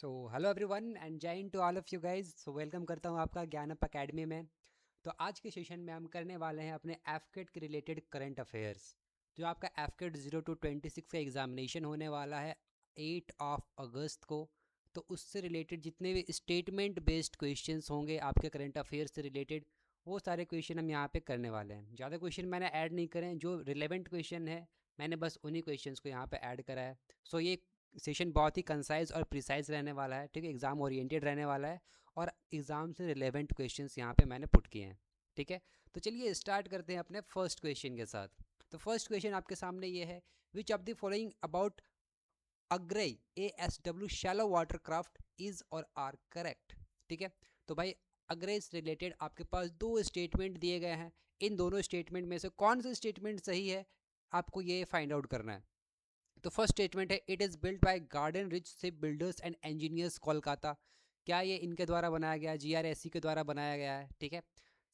So hello everyone and Jai Hind to all of you guys. So welcome करता हूँ आपका ज्ञान अप अकेडमी में। तो आज के सेशन में हम करने वाले हैं अपने एफकेट के रिलेटेड करंट अफेयर्स। जो आपका एफकेट 0 to 26 का एग्जामिनेशन होने वाला है 8 अगस्त को। तो उससे रिलेटेड जितने भी स्टेटमेंट बेस्ड क्वेश्चंस होंगे आपके करंट अफेयर्स से रिलेटेड, वो सारे क्वेश्चन हम यहाँ पे करने वाले हैं। ज़्यादा क्वेश्चन मैंने ऐड नहीं करे हैं, जो रिलेवेंट क्वेश्चन है मैंने बस उन्हीं क्वेश्चंस को यहाँ पे ऐड करा है। सो ये सेशन बहुत ही कंसाइज और प्रिसाइज रहने वाला है, ठीक है, एग्जाम ओरिएंटेड रहने वाला है और एग्जाम से रिलेवेंट क्वेश्चंस यहाँ पे मैंने पुट किए हैं, ठीक है। तो चलिए स्टार्ट करते हैं अपने फर्स्ट क्वेश्चन के साथ। तो फर्स्ट क्वेश्चन आपके सामने ये है, which of the following about अग्रई ASW shallow water craft is और आर करेक्ट, ठीक है। तो भाई अग्रई से रिलेटेड आपके पास दो स्टेटमेंट दिए गए हैं, इन दोनों स्टेटमेंट में से कौन सा स्टेटमेंट सही है आपको ये फाइंड आउट करना है। तो फर्स्ट स्टेटमेंट है, it is built by garden rich ship builders and engineers Kolkata. क्या ये इनके द्वारा बनाया गया है, GRSC के द्वारा बनाया गया है, ठीक है।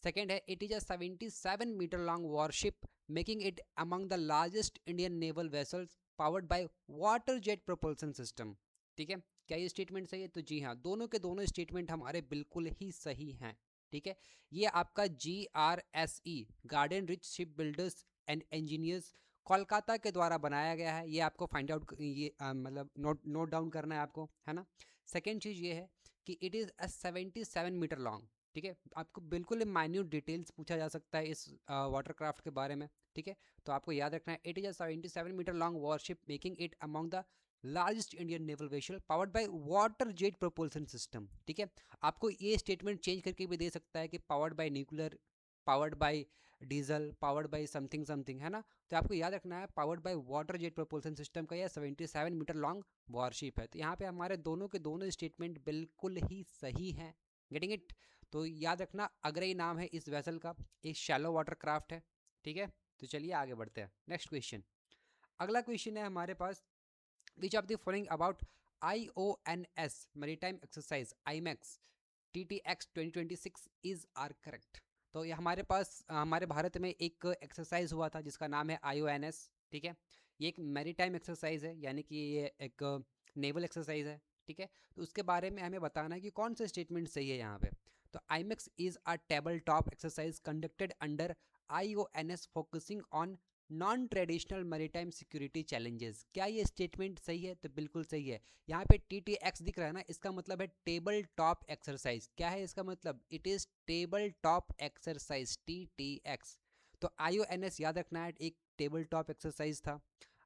सेकेंड है, it is a 77 metre long warship making it among the largest Indian naval vessels powered by water jet propulsion system, ठीक है। क्या ये स्टेटमेंट सही है? तो जी हाँ, दोनों के दोनों स्टेटमेंट हमारे बिल्कुल ही सही हैं, ठीक है। ये आपका GRSE garden rich ship builders and engineers Kolkata के द्वारा बनाया गया है, ये आपको फाइंड आउट ये मतलब नोट डाउन करना है आपको, है ना। सेकेंड चीज़ ये है कि it is a 77 metre long, ठीक है। आपको बिल्कुल माइन्यूट डिटेल्स पूछा जा सकता है इस वाटर क्राफ्ट के बारे में, ठीक है। तो आपको याद रखना है, it is a 77 metre long warship making it among the largest Indian naval vessel powered by water jet propulsion system, ठीक है। आपको ये स्टेटमेंट चेंज करके भी दे सकता है कि powered by nuclear, powered by diesel, powered by something something, है ना। तो आपको याद रखना है powered by water jet propulsion system का यह 77 मीटर लॉन्ग वॉरशिप है। तो यहाँ पे हमारे दोनों के दोनों स्टेटमेंट बिल्कुल ही सही हैं, गेटिंग इट। तो याद रखना अग्रई नाम है इस वेसल का, एक शैलो वाटर क्राफ्ट है, ठीक है। तो चलिए आगे बढ़ते हैं, नेक्स्ट क्वेश्चन। अगला क्वेश्चन है हमारे पास, which of the following about IONS maritime exercise IMEX TTX 2026 is are correct. तो ये हमारे पास हमारे भारत में एक एक्सरसाइज हुआ था जिसका नाम है IONS, ठीक है। ये एक मैरीटाइम एक्सरसाइज है, यानी कि ये एक नेवल एक्सरसाइज है, ठीक है। तो उसके बारे में हमें बताना है कि कौन सा स्टेटमेंट सही है यहाँ पे। तो IMEX is a table top exercise conducted under IONS focusing on non traditional maritime security challenges. क्या ये स्टेटमेंट सही है? तो बिल्कुल सही है। यहाँ पे TTX दिख रहा है ना, इसका मतलब है टेबल टॉप एक्सरसाइज। क्या है इसका मतलब? It is table top exercise, TTX। तो IONS याद रखना है, एक टेबल टॉप एक्सरसाइज था।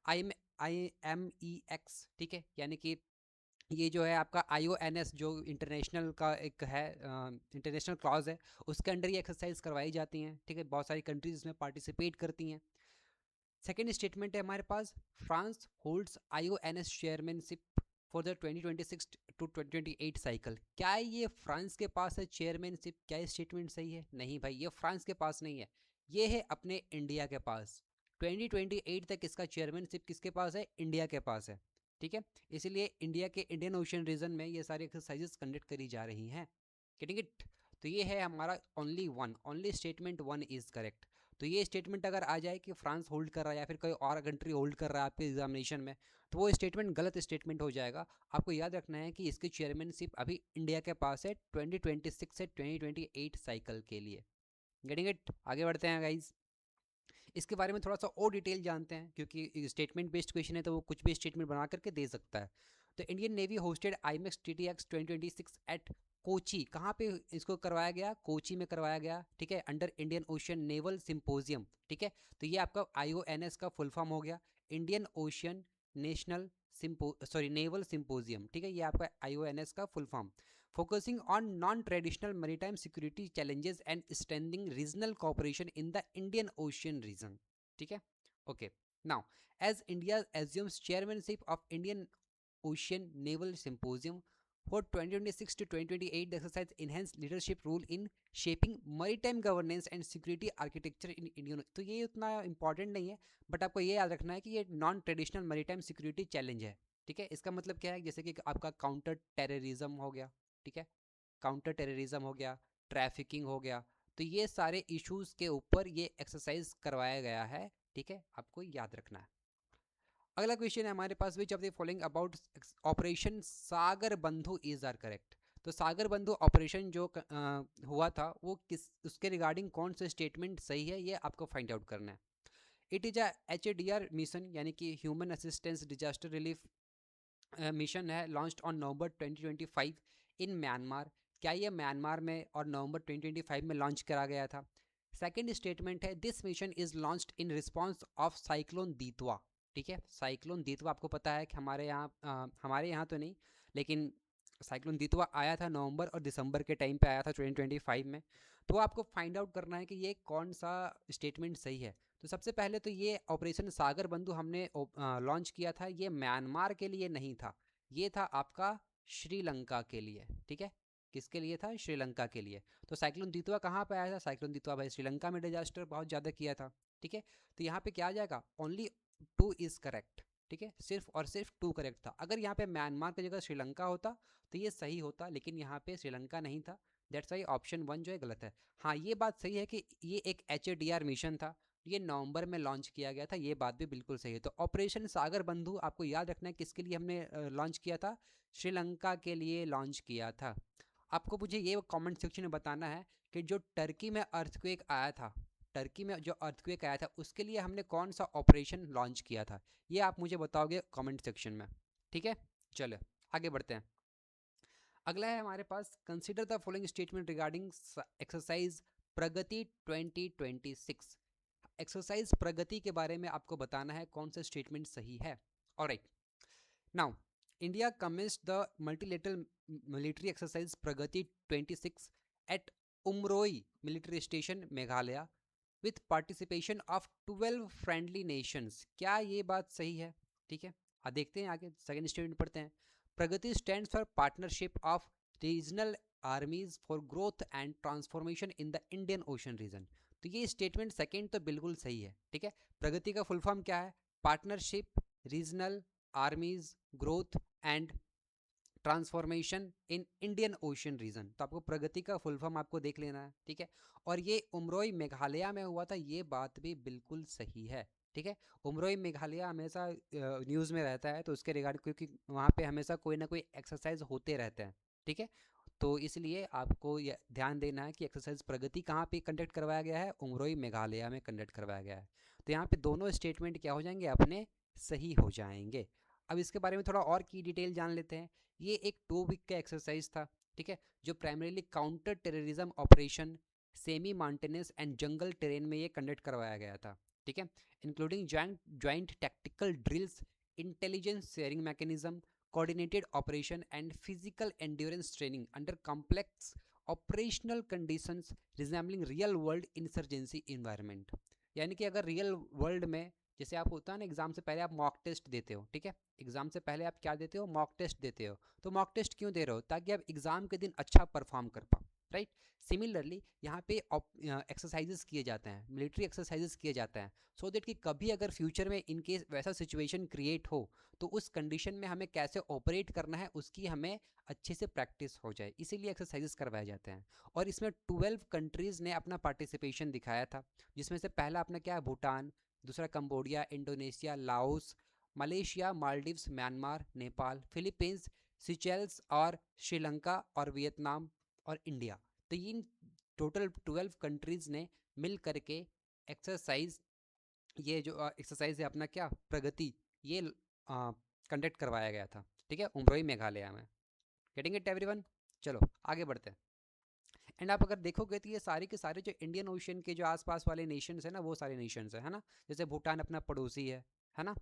IMEX, ठीक है, यानी कि ये जो है आपका IONS जो इंटरनेशनल का एक है, इंटरनेशनल क्लॉज है, उसके अंडर ये एक्सरसाइज करवाई जाती हैं, ठीक है। बहुत सारी कंट्रीज इसमें पार्टिसिपेट करती हैं। सेकेंड स्टेटमेंट है हमारे पास, France holds IONS chairmanship for the 2026 to 2028 cycle. क्या ये फ्रांस के पास है चेयरमैनशिप? क्या ये स्टेटमेंट सही है? नहीं भाई, ये फ्रांस के पास नहीं है, ये है अपने इंडिया के पास। 2028 तक इसका चेयरमैनशिप किसके पास है? इंडिया के पास है, ठीक है। इसीलिए इंडिया के इंडियन ओशन रीजन में ये सारी एक्सरसाइजेस कंडक्ट करी जा रही हैं, गेटिंग इट। तो ये है हमारा only statement one is correct. तो ये स्टेटमेंट अगर आ जाए कि फ्रांस होल्ड कर रहा है या फिर कोई और कंट्री होल्ड कर रहा है आपके एग्जामिनेशन में, तो वो स्टेटमेंट गलत स्टेटमेंट हो जाएगा। आपको याद रखना है कि इसकी चेयरमैनशिप अभी इंडिया के पास है 2026 से 2028 साइकिल के लिए, गेटिंग इट। आगे बढ़ते हैं गाइज, इसके बारे में थोड़ा सा और डिटेल जानते हैं, क्योंकि स्टेटमेंट बेस्ड क्वेश्चन है तो वो कुछ भी स्टेटमेंट बना करके दे सकता है। तो Indian Navy hosted IMEX TTX 2026 at Kochi. कहाँ पे इसको करवाया गया? कोची में करवाया गया, ठीक है, under Indian ocean naval symposium, ठीक है। तो ये आपका IONS का फुल फॉर्म हो गया, Indian ocean national naval symposium, ठीक है। ये आपका IONS का full form, focusing on non-traditional maritime security challenges and strengthening regional cooperation in the Indian Ocean region, ठीक है। Okay, now as India assumes chairmanship of Indian Ocean Naval Symposium for 2026 to 2028, the exercise enhanced leadership role in shaping maritime governance and security architecture in Indian। तो ये उतना important नहीं है, but आपको ये याद रखना है कि ये non traditional maritime security challenge है, ठीक है। इसका मतलब क्या है? जैसे कि आपका काउंटर टेररिज्म हो गया, ठीक है, काउंटर टेररिज्म हो गया, ट्रैफिकिंग हो गया, तो ये सारे इश्यूज के ऊपर ये एक्सरसाइज करवाया गया है, ठीक है, आपको याद रखना है। अगला क्वेश्चन है हमारे पास, which of the following about operation Sagar Bandhu is are correct. तो सागर बंधु ऑपरेशन जो हुआ था वो किस, उसके रिगार्डिंग कौन सा स्टेटमेंट सही है, ये आपको फाइंड आउट करना है। It is a HADR mission, यानी कि human assistance disaster relief mission है, launched on November 2025 in Myanmar. क्या ये म्यांमार में और नवंबर 2025 में लॉन्च करा गया था। सेकेंड स्टेटमेंट है, this mission is launched in response of cyclone Ditwah. ठीक है, साइक्लोन दीतवा आपको पता है कि हमारे यहाँ तो नहीं, लेकिन साइक्लोन दीतवा आया था नवंबर और दिसंबर के टाइम पे आया था 2025 में। तो आपको फाइंड आउट करना है कि ये कौन सा स्टेटमेंट सही है। तो सबसे पहले तो ये ऑपरेशन सागर बंधु हमने लॉन्च किया था, ये म्यांमार के लिए नहीं था, ये था आपका श्रीलंका के लिए। ठीक है, किसके लिए था, श्रीलंका के लिए। तो साइक्लोन दितवा कहाँ पे आया था, साइक्लोन दितवा भाई श्रीलंका में डिजास्टर बहुत ज़्यादा किया था। ठीक है, तो यहाँ पे क्या आ जाएगा, ओनली 2 इज़ करेक्ट। ठीक है, सिर्फ और सिर्फ 2 करेक्ट था। अगर यहाँ पे म्यांमार की जगह श्रीलंका होता तो ये सही होता, लेकिन यहाँ पे श्रीलंका नहीं था, दैट्स वाई ऑप्शन 1 जो है गलत है। हाँ, ये बात सही है कि ये एक HADR मिशन था, ये नवंबर में लॉन्च किया गया था, ये बात भी बिल्कुल सही है। तो ऑपरेशन सागर बंधु आपको याद रखना है किसके लिए हमने लॉन्च किया था, श्रीलंका के लिए लॉन्च किया था। आपको मुझे ये कमेंट सेक्शन में बताना है कि जो टर्की में अर्थक्वेक आया था, टर्की में जो अर्थक्वेक आया था उसके लिए हमने कौन सा ऑपरेशन लॉन्च किया था, ये आप मुझे बताओगे कमेंट सेक्शन में। ठीक है, चलो आगे बढ़ते हैं। अगला है हमारे पास, consider the following statement regarding exercise Pragati 2026। Exercise Pragati के बारे में आपको बताना है कौन सा स्टेटमेंट सही है। Alright, now India commenced the multilateral military exercise Pragati 26 at Umroi military station Meghalaya with participation of 12 friendly nations. क्या ये बात सही है। ठीक है, देखते हैं आगे, सेकेंड स्टेटमेंट पढ़ते हैं। Pragati stands for partnership of regional armies for growth and transformation in the Indian Ocean region. तो ये स्टेटमेंट सेकेंड तो बिल्कुल सही है। ठीक है, प्रगति का फुल फॉर्म क्या है, partnership regional armies growth and transformation in Indian Ocean region. तो आपको प्रगति का फुल फॉर्म आपको देख लेना है। ठीक है, और ये उमरोई मेघालय में हुआ था, ये बात भी बिल्कुल सही है। ठीक है, उमरोई मेघालय हमेशा न्यूज़ में रहता है, तो उसके रिगार्ड, क्योंकि वहाँ पे हमेशा कोई ना कोई एक्सरसाइज होते रहते हैं। ठीक है, तो इसलिए आपको ये ध्यान देना है कि एक्सरसाइज प्रगति कहाँ पे कंडक्ट करवाया गया है, उमरोई मेघालय में कंडक्ट करवाया गया है। तो यहाँ पे दोनों स्टेटमेंट क्या हो जाएंगे, अपने सही हो जाएंगे। अब इसके बारे में थोड़ा और की डिटेल जान लेते हैं। ये एक 2 वीक का एक्सरसाइज था। ठीक है, जो primarily counter terrorism operation semi mountainous and jungle terrain में ये कंडक्ट करवाया गया था। ठीक है, including joint tactical drills, intelligence sharing mechanism, coordinated operation and physical endurance training under complex operational conditions resembling real world insurgency environment. यानी कि अगर रियल वर्ल्ड में, जैसे आप होता है ना, एग्जाम से पहले आप मॉक टेस्ट देते हो। ठीक है, एग्जाम से पहले आप क्या देते हो, मॉक टेस्ट देते हो। तो मॉक टेस्ट क्यों दे रहे हो, ताकि आप एग्जाम के दिन अच्छा परफॉर्म कर पाओ। राइट, सिमिलरली यहाँ पे एक्सरसाइजेस किए जाते हैं, मिलिट्री एक्सरसाइजेस किए जाते हैं, सो दैट कि कभी अगर फ्यूचर में इनकेस वैसा सिचुएशन क्रिएट हो तो उस कंडीशन में हमें कैसे ऑपरेट करना है उसकी हमें अच्छे से प्रैक्टिस हो जाए, इसीलिए एक्सरसाइजेस करवाए जाते हैं। और इसमें 12 कंट्रीज़ ने अपना पार्टिसिपेशन दिखाया था, जिसमें से पहला अपना क्या है, भूटान, दूसरा Cambodia, Indonesia, Laos, Malaysia, Maldives, Myanmar, Nepal, Philippines, Seychelles और श्रीलंका और वियतनाम और इंडिया। तो इन टोटल 12 कंट्रीज़ ने मिल करके एक्सरसाइज, ये जो एक्सरसाइज है अपना क्या प्रगति, ये कंडक्ट करवाया गया था। ठीक है, उमरोई मेघालय में। गेटिंग इट एवरीवन, चलो आगे बढ़ते हैं। एंड आप अगर देखोगे तो ये सारे के सारे जो इंडियन ओशन के जो आसपास वाले नेशंस है ना, वो सारे नेशंस है ना। जैसे भूटान अपना पड़ोसी है ना।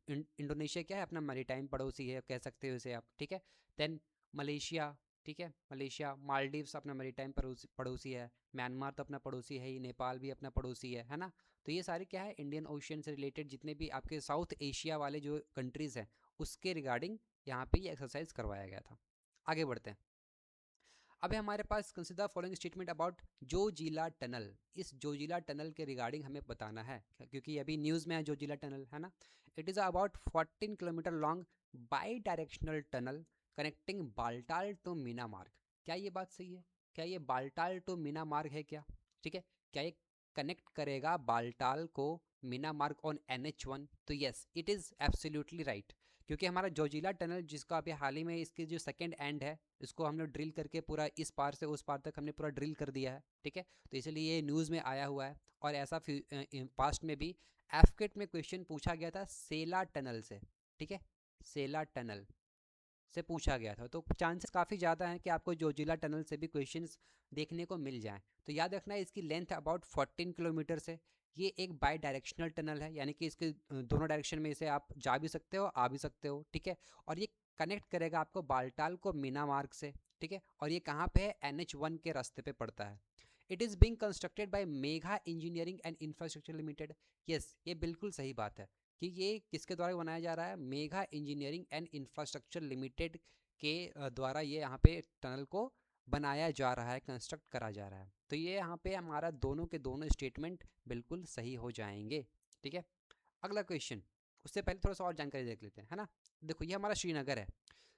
इंडोनेशिया क्या है, अपना मैरीटाइम पड़ोसी है, कह सकते हो इसे आप। ठीक है, देन मलेशिया, ठीक है, मलेशिया, मालदीव्स अपना मैरीटाइम पड़ोसी है, म्यांमार तो अपना पड़ोसी है ही, नेपाल भी अपना पड़ोसी है ना। तो ये सारे क्या है, इंडियन ओशन से रिलेटेड जितने भी आपके साउथ एशिया वाले जो कंट्रीज़ हैं उसके रिगार्डिंग यहाँ पे ये एक्सरसाइज करवाया गया था। आगे बढ़ते हैं। अब है हमारे पास, consider following statement about Zojila tunnel. इस जोजिला टनल के रिगार्डिंग हमें बताना है, क्योंकि अभी न्यूज़ में है जोजिला टनल, है ना। It is about 14 kilometre long bidirectional tunnel connecting Baltal to Minamarg. क्या ये बात सही है, क्या ये बाल्टाल टू मीना मार्ग है क्या। ठीक है, क्या ये कनेक्ट करेगा बाल्टाल को मीना मार्ग ऑन NH1, तो yes it is absolutely right, क्योंकि हमारा जोजिला टनल जिसका अभी हाल ही में इसकी जो सेकंड एंड है इसको हम लोग ड्रिल करके पूरा इस पार से उस पार तक हमने पूरा ड्रिल कर दिया है, ठीक है। तो इसलिए ये न्यूज़ में आया हुआ है। और ऐसा पास्ट में भी एफकेट में क्वेश्चन पूछा गया था सेला टनल से, ठीक है, सेला टनल से पूछा गया था। तो चांसेस काफ़ी ज़्यादा हैं कि आपको जोजिला टनल से भी क्वेश्चंस देखने को मिल जाएं। तो याद रखना है इसकी लेंथ अबाउट 14 किलोमीटर से। ये एक बाई डायरेक्शनल टनल है, यानी कि इसके दोनों डायरेक्शन में इसे आप जा भी सकते हो आ भी सकते हो, ठीक है। और ये कनेक्ट करेगा आपको बालटाल को मीना मार्ग से, ठीक है। और ये कहाँ पे है, NH1 के रास्ते पे पड़ता है। It is being constructed by Megha engineering and infrastructure limited. Yes, ये बिल्कुल सही बात है कि ये किसके द्वारा बनाया जा रहा है, Megha engineering and infrastructure limited के द्वारा ये यहाँ पे टनल को बनाया जा रहा है, कंस्ट्रक्ट करा जा रहा है। तो ये यहाँ पे हमारा दोनों के दोनों स्टेटमेंट बिल्कुल सही हो जाएंगे, ठीक है। अगला क्वेश्चन, उससे पहले थोड़ा सा और जानकारी देख लेते हैं, है ना। देखो ये हमारा श्रीनगर है,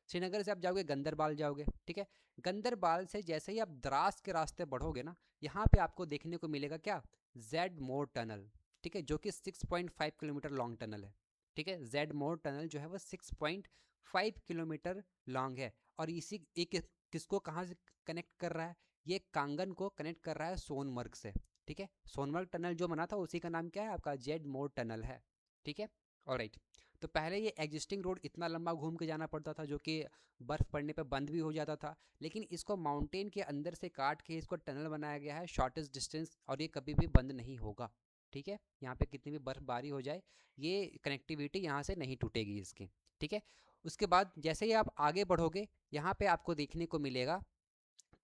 श्रीनगर से आप जाओगे गंदरबाल जाओगे, ठीक है। गंदरबाल से जैसे ही आप द्रास के रास्ते बढ़ोगे ना, यहाँ पे आपको देखने को मिलेगा क्या, जेड मोर टनल, ठीक है, जो कि 6.5 किलोमीटर लॉन्ग टनल है, ठीक है। जेड मोर टनल जो है वो 6.5 किलोमीटर लॉन्ग है। और इसी एक किसको कहाँ से कनेक्ट कर रहा है, ये कांगन को कनेक्ट कर रहा है सोनमर्ग से, ठीक है। सोनमर्ग टनल जो बना था उसी का नाम क्या है, आपका जेड मोर टनल है, ठीक है। ऑलराइट, तो पहले ये एग्जिस्टिंग रोड इतना लंबा घूम के जाना पड़ता था जो कि बर्फ़ पड़ने पे बंद भी हो जाता था, लेकिन इसको माउंटेन के अंदर से काट के इसको टनल बनाया गया है शॉर्टेस्ट डिस्टेंस, और ये कभी भी बंद नहीं होगा, ठीक है। यहाँ पे कितनी भी बर्फबारी हो जाए ये कनेक्टिविटी यहाँ से नहीं टूटेगी इसकी, ठीक है। उसके बाद जैसे ही आप आगे बढ़ोगे यहाँ पे आपको देखने को मिलेगा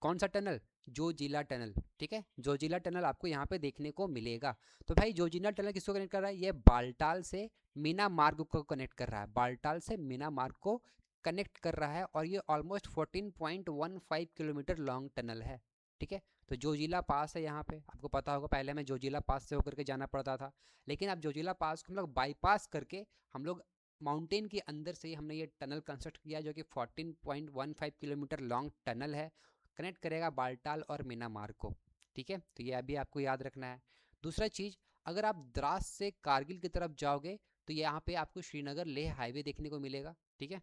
कौन सा टनल, जोजिला टनल, ठीक है। जोजिला टनल आपको यहाँ पे देखने को मिलेगा। तो भाई जोजिला टनल किसको कनेक्ट कर रहा है, ये बालटाल से मीना मार्ग को कनेक्ट कर रहा है, बालटाल से मीना मार्ग को कनेक्ट कर रहा है। और ये ऑलमोस्ट 14.15 किलोमीटर लॉन्ग टनल है, ठीक है। तो जोजिला पास है, यहाँ पे आपको पता होगा पहले हमें जोजिला पास से होकर के जाना पड़ता था, लेकिन अब जोजिला पास को हम लोग बाईपास करके हम लोग माउंटेन के अंदर से ही हमने ये टनल कंस्ट्रक्ट किया, जो कि 14.15 किलोमीटर लॉन्ग टनल है, कनेक्ट करेगा बालटाल और मीना मार्ग को, ठीक है। तो ये अभी आपको याद रखना है। दूसरा चीज़, अगर आप द्रास से कारगिल की तरफ जाओगे तो यहाँ पे आपको श्रीनगर लेह हाईवे देखने को मिलेगा, ठीक है,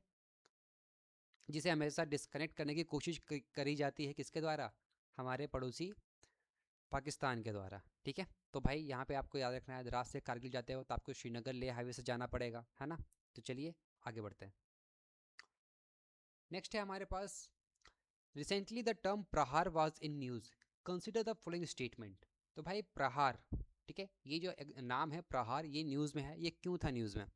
जिसे हमेशा डिस्कनेक्ट करने की कोशिश करी जाती है, किसके द्वारा, हमारे पड़ोसी पाकिस्तान के द्वारा, ठीक है। तो भाई यहाँ पे आपको याद रखना है, द्रास से कारगिल जाते हो तो आपको श्रीनगर लेह हाईवे से जाना पड़ेगा, है ना। तो चलिए आगे बढ़ते हैं। नेक्स्ट है हमारे पास, रिसेंटली द टर्म प्रहार was in news, consider the following statement. तो भाई प्रहार, ठीक है, ये जो नाम है प्रहार ये न्यूज़ में है, ये क्यों था न्यूज़ में,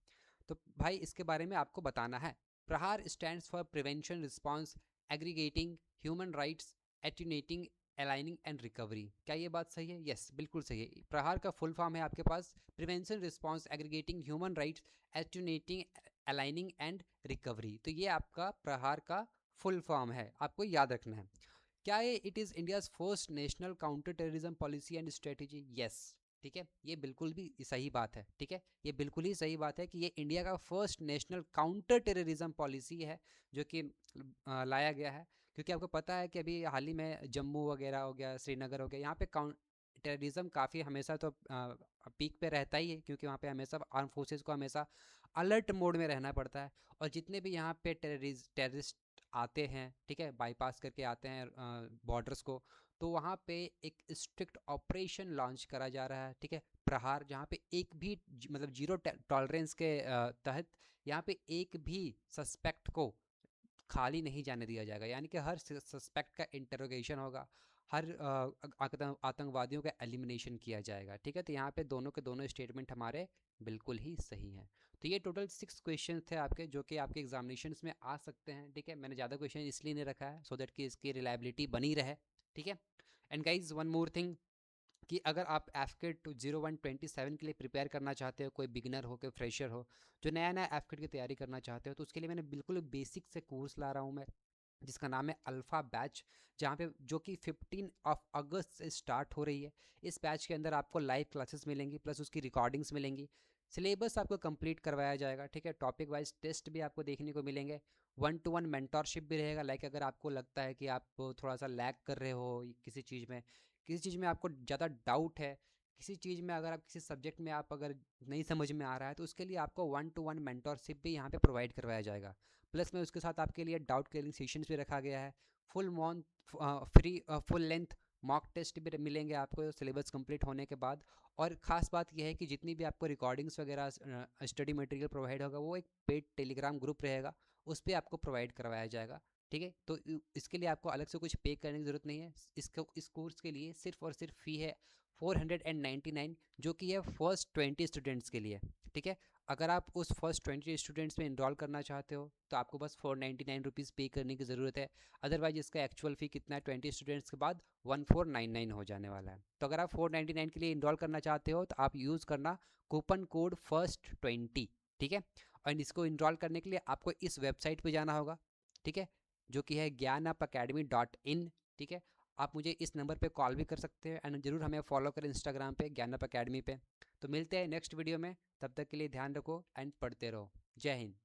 तो भाई इसके बारे में आपको बताना है। Prahaar stands for prevention response aggregating human rights attenuating aligning and recovery. क्या ये बात सही है, यस बिल्कुल सही है। प्रहार का फुल फॉर्म है आपके पास prevention response aggregating human rights attenuating aligning and recovery. तो ये आपका प्रहार का फुल फॉर्म है, आपको याद रखना है। क्या ये it is India's first national counter terrorism policy and strategy, yes, ठीक है, ये बिल्कुल भी सही बात है, ठीक है। ये बिल्कुल ही सही बात है कि ये इंडिया का first national counter terrorism policy है जो कि लाया गया है, क्योंकि आपको पता है कि अभी हाल ही में जम्मू वगैरह हो गया, श्रीनगर हो गया, यहाँ पे टेररिज्म काफ़ी हमेशा तो पीक पे रहता ही है, क्योंकि वहाँ पे हमेशा आर्म फोर्सेस को हमेशा अलर्ट मोड में रहना पड़ता है। और जितने भी यहाँ पे टेररिस्ट आते हैं, ठीक है, बाईपास करके आते हैं बॉर्डर्स को, तो वहाँ पे एक स्ट्रिक्ट ऑपरेशन लॉन्च करा जा रहा है, ठीक है, प्रहार, जहाँ पे एक भी मतलब जीरो टॉलरेंस के तहत यहाँ पे एक भी सस्पेक्ट को खाली नहीं जाने दिया जाएगा, यानी कि हर सस्पेक्ट का इंटरोगेशन होगा, हर आतंकवादियों का एलिमिनेशन किया जाएगा, ठीक है। तो यहाँ पे दोनों के दोनों स्टेटमेंट हमारे बिल्कुल ही सही हैं। तो ये टोटल 6 क्वेश्चन थे आपके, जो कि आपके एग्जामिनेशन में आ सकते हैं, ठीक है। मैंने ज़्यादा क्वेश्चन इसलिए नहीं रखा है सो दैट कि इसकी रिलायबिलिटी बनी रहे, ठीक है। And guys one more thing, कि अगर आप एफकेट 0127 के लिए प्रिपेयर करना चाहते हो, कोई बिगिनर हो, कोई फ्रेशर हो, जो नया नया एफकेट की तैयारी करना चाहते हो, तो उसके लिए मैंने बिल्कुल बेसिक से कोर्स ला रहा हूँ मैं, जिसका नाम है अल्फ़ा बैच, जहाँ पे जो कि 15 अगस्त से स्टार्ट हो रही है। इस बैच के अंदर आपको लाइव क्लासेस मिलेंगी, प्लस उसकी रिकॉर्डिंग्स मिलेंगी, सिलेबस आपको कंप्लीट करवाया जाएगा, ठीक है। टॉपिक वाइज टेस्ट भी आपको देखने को मिलेंगे, 1-to-1 मेंटरशिप भी रहेगा। लाइक अगर आपको लगता है कि आप थोड़ा सा लैग कर रहे हो किसी चीज़ में, किसी चीज़ में आपको ज़्यादा डाउट है किसी चीज़ में अगर आप किसी सब्जेक्ट में आप अगर नहीं समझ में आ रहा है तो उसके लिए आपको 1-to-1 मेंटोरशिप भी यहाँ पे प्रोवाइड करवाया जाएगा। प्लस में उसके साथ आपके लिए डाउट क्लियरिंग सेशंस भी रखा गया है। फुल मॉन free full length mock test भी मिलेंगे आपको सिलेबस कंप्लीट होने के बाद। और ख़ास बात यह है कि जितनी भी आपको रिकॉर्डिंग्स वगैरह स्टडी मटेरियल प्रोवाइड होगा वो एक पेड टेलीग्राम ग्रुप रहेगा, उस पर आपको प्रोवाइड करवाया जाएगा। ठीक है, तो इसके लिए आपको अलग से कुछ पे करने की ज़रूरत नहीं है। इस कोर्स के लिए सिर्फ और सिर्फ फ़ी है 499, जो कि है फर्स्ट 20 स्टूडेंट्स के लिए। ठीक है, अगर आप उस फर्स्ट 20 स्टूडेंट्स में इनरोल करना चाहते हो तो आपको बस 499 पे करने की ज़रूरत है। अदरवाइज इसका एक्चुअल फ़ी कितना है 20 स्टूडेंट्स के बाद 1499 हो जाने वाला है। तो अगर आप 499 के लिए इनरोल करना चाहते हो तो आप यूज़ करना कूपन कोड FIRST20। ठीक है, और इसको इनरोल करने के लिए आपको इस वेबसाइट पर जाना होगा। ठीक है, जो कि है GyanUpAcademy.in। ठीक है, आप मुझे इस नंबर पे कॉल भी कर सकते हैं एंड ज़रूर हमें फॉलो करें इंस्टाग्राम पे ज्ञानअप अकेडमी पे। तो मिलते हैं नेक्स्ट वीडियो में, तब तक के लिए ध्यान रखो एंड पढ़ते रहो। जय हिंद।